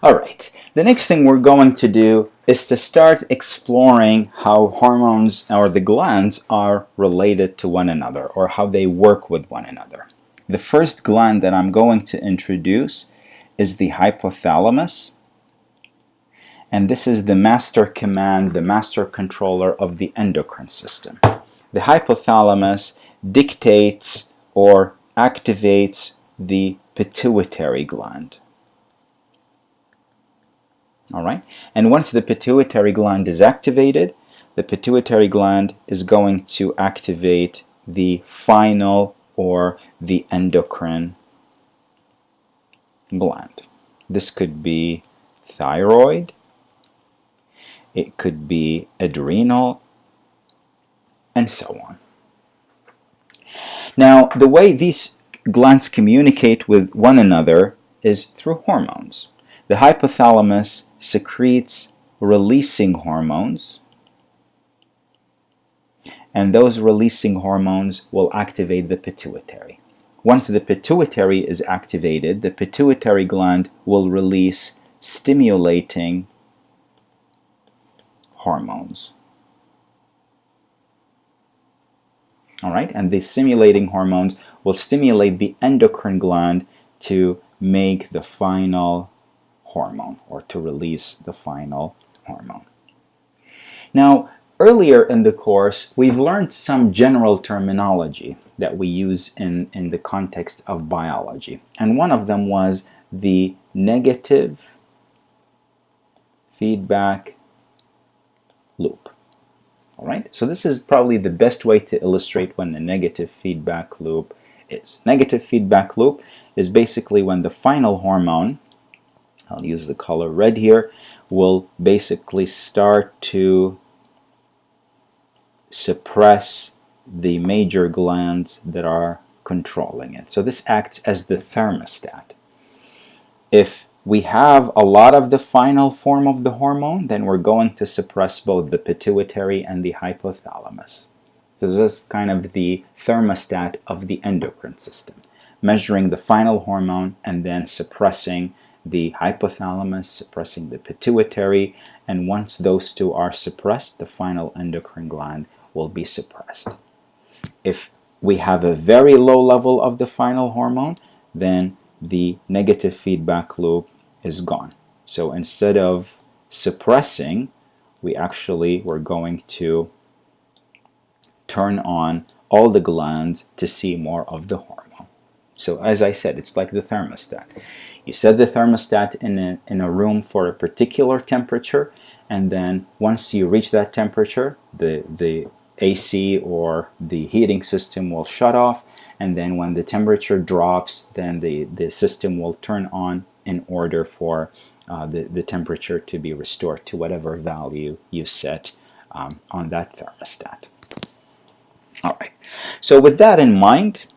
Alright, the next thing we're going to do is to start exploring how hormones or the glands are related to one another or how they work with one another. The first gland that I'm going to introduce is the hypothalamus, and this is the master command, the master controller of the endocrine system. The hypothalamus dictates or activates the pituitary gland. Alright, and once the pituitary gland is activated, the pituitary gland is going to activate the final or the endocrine gland. This could be thyroid, it could be adrenal, and so on. Now, the way these glands communicate with one another is through hormones. The hypothalamus secretes releasing hormones, and those releasing hormones will activate the pituitary. Once the pituitary is activated, the pituitary gland will release stimulating hormones. Alright, and the stimulating hormones will stimulate the endocrine gland to make the final hormone or to release the final hormone. Now, earlier in the course, we've learned some general terminology that we use in the context of biology. And one of them was the negative feedback loop. All right, so this is probably the best way to illustrate when the negative feedback loop is. Negative feedback loop is basically when the final hormone, I'll use the color red here, will basically start to suppress the major glands that are controlling it. So this acts as the thermostat. If we have a lot of the final form of the hormone, then we're going to suppress both the pituitary and the hypothalamus. So this is kind of the thermostat of the endocrine system, measuring the final hormone and then suppressing the hypothalamus, suppressing the pituitary, and once those two are suppressed, the final endocrine gland will be suppressed. If we have a very low level of the final hormone, then the negative feedback loop is gone. So instead of suppressing, we're going to turn on all the glands to see more of the hormone. So as I said, it's like the thermostat. You set the thermostat in a room for a particular temperature, and then once you reach that temperature, the AC or the heating system will shut off, and then when the temperature drops, then the system will turn on in order for the temperature to be restored to whatever value you set on that thermostat. All right, so with that in mind,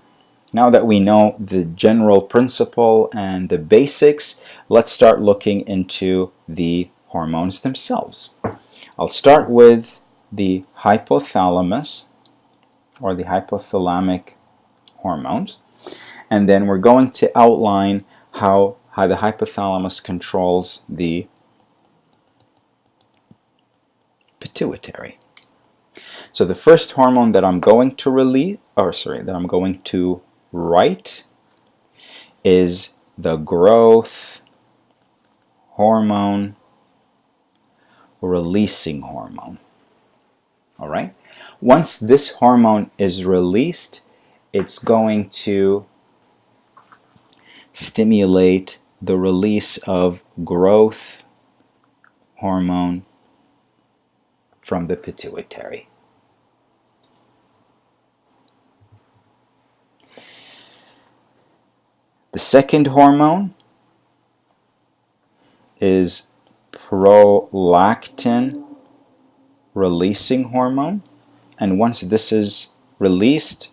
now that we know the general principle and the basics, let's start looking into the hormones themselves. I'll start with the hypothalamus or the hypothalamic hormones, and then we're going to outline how the hypothalamus controls the pituitary. So the first hormone that I'm going to write is the growth hormone releasing hormone. All right. Once this hormone is released, it's going to stimulate the release of growth hormone from the pituitary. The second hormone is prolactin releasing hormone, and once this is released,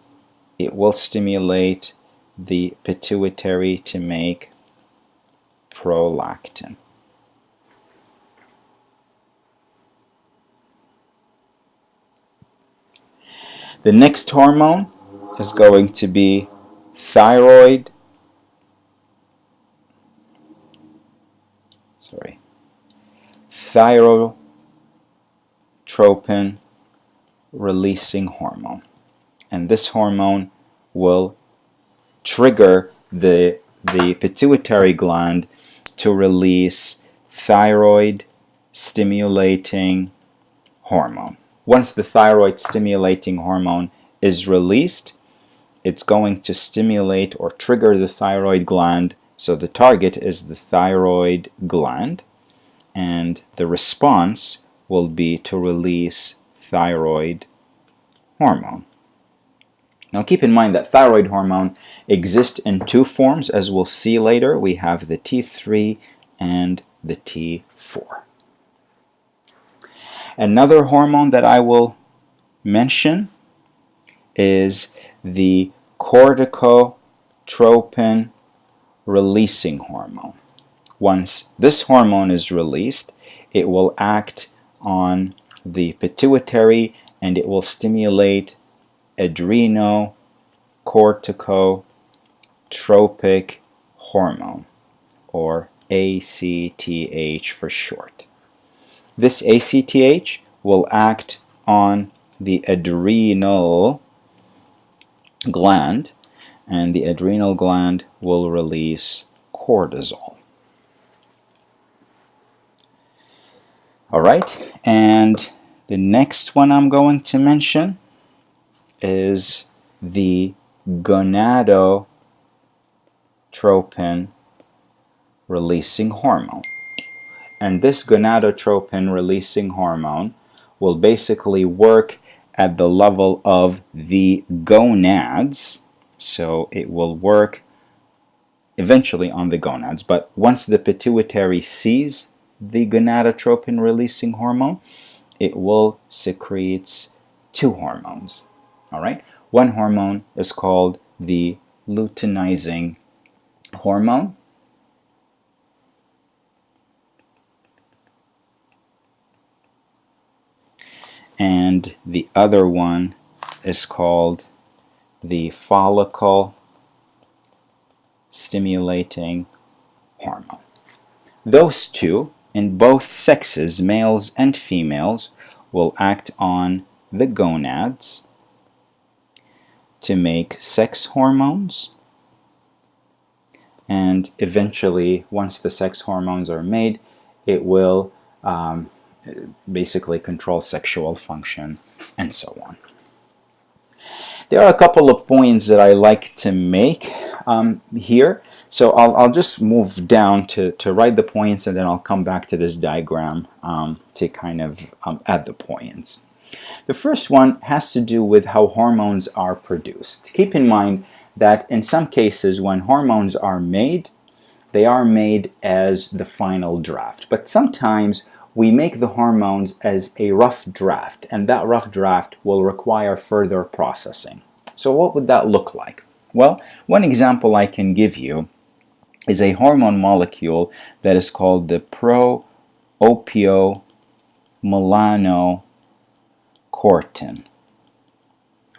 it will stimulate the pituitary to make prolactin. The next hormone is going to be thyroid thyrotropin releasing hormone. And this hormone will trigger the pituitary gland to release thyroid stimulating hormone. Once the thyroid stimulating hormone is released, it's going to stimulate or trigger the thyroid gland. So the target is the thyroid gland, and the response will be to release thyroid hormone. Now keep in mind that thyroid hormone exists in two forms, as we'll see later. We have the T3 and the T4. Another hormone that I will mention is the corticotropin releasing hormone. Once this hormone is released, it will act on the pituitary and it will stimulate adrenocorticotropic hormone, or ACTH for short. This ACTH will act on the adrenal gland, and the adrenal gland will release cortisol. All right, and the next one I'm going to mention is the gonadotropin releasing hormone. And this gonadotropin releasing hormone will basically work at the level of the gonads. So it will work eventually on the gonads, but once the pituitary sees the gonadotropin releasing hormone, it will secrete two hormones. All right, one hormone is called the luteinizing hormone, and the other one is called the follicle stimulating hormone. Those two, in both sexes, males and females, will act on the gonads to make sex hormones, and eventually, once the sex hormones are made, it will basically control sexual function and so on. There are a couple of points that I like to make here, so I'll just move down to write the points, and then I'll come back to this diagram to kind of add the points. The first one has to do with how hormones are produced. Keep in mind that in some cases when hormones are made, they are made as the final draft, but sometimes we make the hormones as a rough draft, and that rough draft will require further processing. So what would that look like? Well, one example I can give you is a hormone molecule that is called the pro-opiomelanocortin.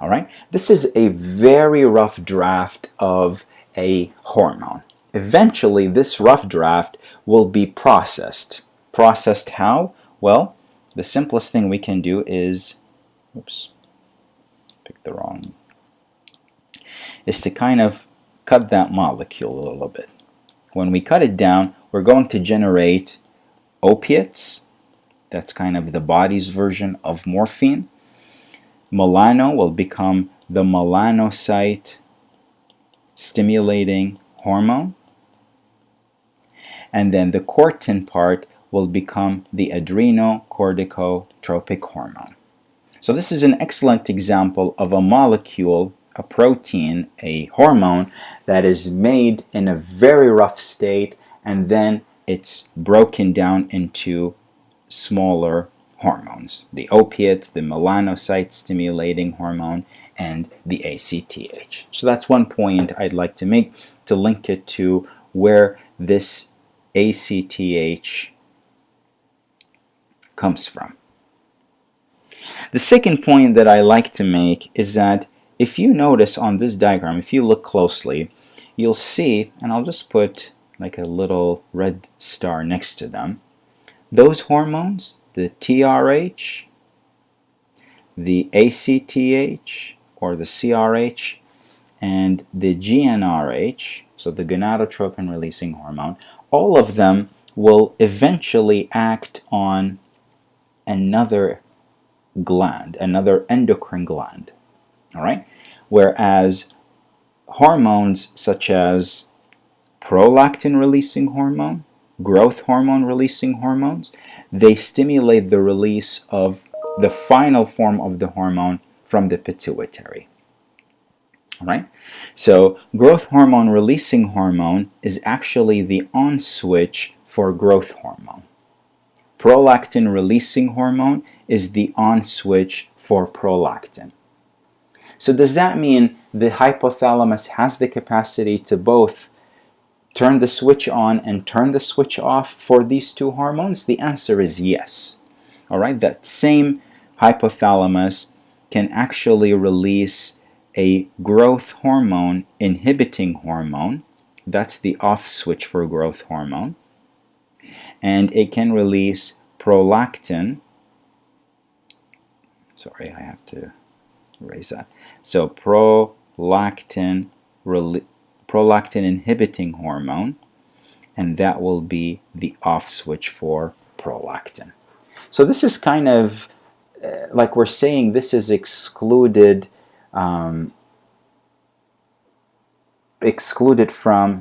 All right, this is a very rough draft of a hormone. Eventually, this rough draft will be processed. Processed how? Well, the simplest thing we can do is, is to kind of cut that molecule a little bit. When we cut it down, we're going to generate opiates. That's kind of the body's version of morphine. Melano will become the melanocyte stimulating hormone. And then the cortin part will become the adrenocorticotropic hormone. So this is an excellent example of a molecule, a protein, a hormone that is made in a very rough state, and then it's broken down into smaller hormones, the opiates, the melanocyte stimulating hormone, and the ACTH. So that's one point I'd like to make to link it to where this ACTH comes from. The second point that I like to make is that if you notice on this diagram, if you look closely, you'll see, and I'll just put like a little red star next to them, those hormones, the TRH, the ACTH or the CRH, and the GnRH, so the gonadotropin releasing hormone, all of them will eventually act on another gland, another endocrine gland. All right? Whereas hormones such as prolactin releasing hormone, growth hormone releasing hormones, they stimulate the release of the final form of the hormone from the pituitary. All right? So growth hormone releasing hormone is actually the on switch for growth hormone. Prolactin releasing hormone is the on switch for prolactin. So does that mean the hypothalamus has the capacity to both turn the switch on and turn the switch off for these two hormones? The answer is yes. All right, that same hypothalamus can actually release a growth hormone inhibiting hormone. That's the off switch for growth hormone. And it can release prolactin. Sorry, I have to erase that. So prolactin inhibiting hormone, and that will be the off switch for prolactin. So this is kind of like we're saying this is excluded from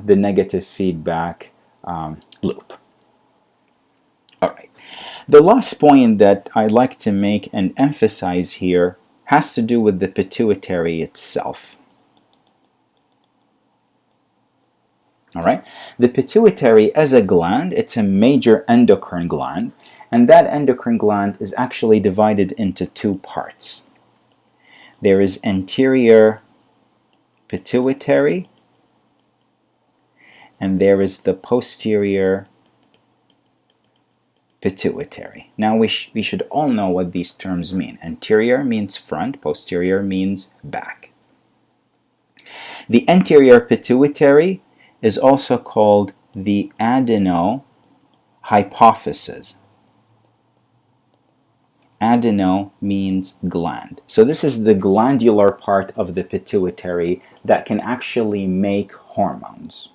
the negative feedback loop. All right. The last point that I'd like to make and emphasize here has to do with the pituitary itself. All right. The pituitary as a gland, it's a major endocrine gland, and that endocrine gland is actually divided into two parts. There is anterior pituitary, and there is the posterior pituitary. Now we should all know what these terms mean. Anterior means front, posterior means back. The anterior pituitary is also called the adenohypophysis. Adeno means gland. So this is the glandular part of the pituitary that can actually make hormones.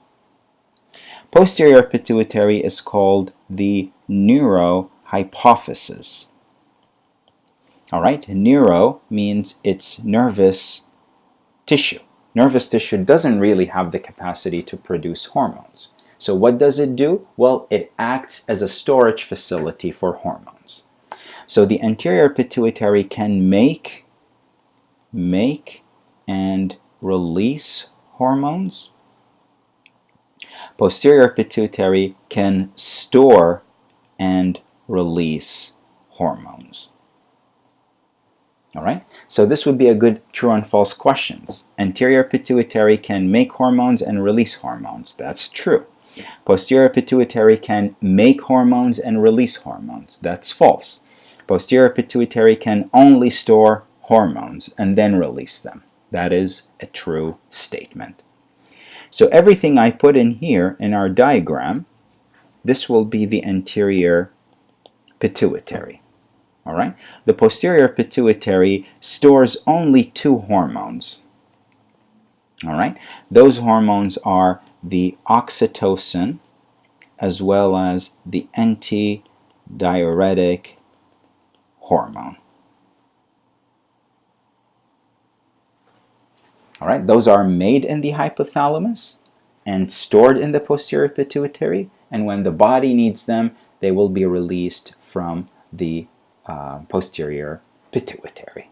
Posterior pituitary is called the neurohypophysis. All right, neuro means it's nervous tissue. Nervous tissue doesn't really have the capacity to produce hormones. So what does it do? Well, it acts as a storage facility for hormones. So the anterior pituitary can make and release hormones. Posterior pituitary can store and release hormones. All right, so this would be a good true and false questions. Anterior pituitary can make hormones and release hormones. That's true. Posterior pituitary can make hormones and release hormones. That's false. Posterior pituitary can only store hormones and then release them. That is a true statement. So everything I put in here in our diagram, this will be the anterior pituitary. All right? The posterior pituitary stores only two hormones. All right? Those hormones are the oxytocin as well as the antidiuretic hormone. All right, those are made in the hypothalamus and stored in the posterior pituitary, and when the body needs them, they will be released from the posterior pituitary.